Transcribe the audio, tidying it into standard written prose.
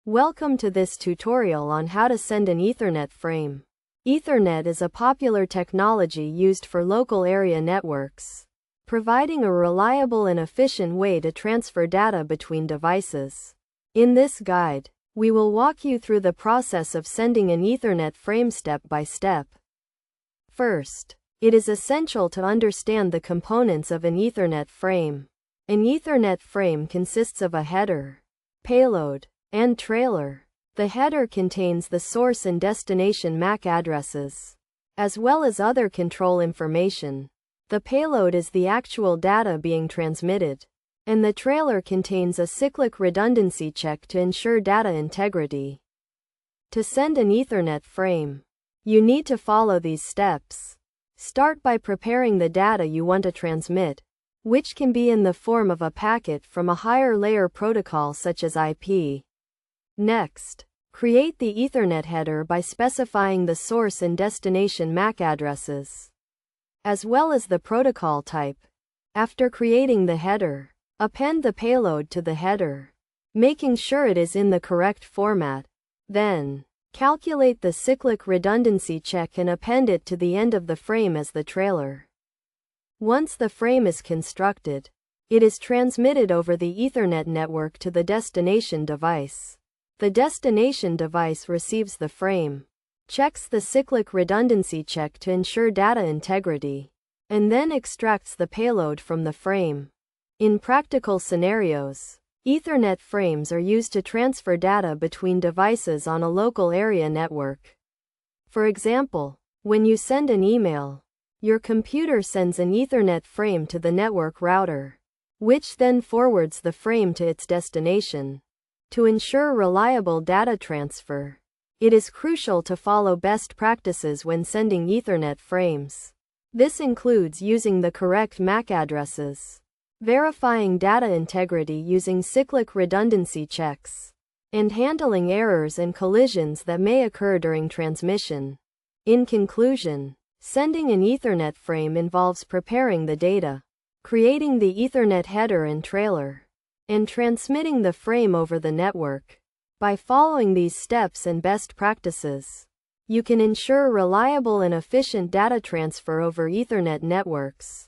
Welcome to this tutorial on how to send an Ethernet frame. Ethernet is a popular technology used for local area networks, providing a reliable and efficient way to transfer data between devices. In this guide, we will walk you through the process of sending an Ethernet frame step by step. First, it is essential to understand the components of an Ethernet frame. An Ethernet frame consists of a header, payload, and trailer. The header contains the source and destination MAC addresses, as well as other control information. The payload is the actual data being transmitted, and the trailer contains a cyclic redundancy check to ensure data integrity. To send an Ethernet frame, you need to follow these steps. Start by preparing the data you want to transmit, which can be in the form of a packet from a higher layer protocol such as IP. Next, create the Ethernet header by specifying the source and destination MAC addresses, as well as the protocol type. After creating the header, append the payload to the header, making sure it is in the correct format. Then, calculate the cyclic redundancy check and append it to the end of the frame as the trailer. Once the frame is constructed, it is transmitted over the Ethernet network to the destination device. The destination device receives the frame, checks the cyclic redundancy check to ensure data integrity, and then extracts the payload from the frame. In practical scenarios, Ethernet frames are used to transfer data between devices on a local area network. For example, when you send an email, your computer sends an Ethernet frame to the network router, which then forwards the frame to its destination. To ensure reliable data transfer, it is crucial to follow best practices when sending Ethernet frames. This includes using the correct MAC addresses, verifying data integrity using cyclic redundancy checks, and handling errors and collisions that may occur during transmission. In conclusion, sending an Ethernet frame involves preparing the data, creating the Ethernet header and trailer, and transmitting the frame over the network. By following these steps and best practices, you can ensure reliable and efficient data transfer over Ethernet networks.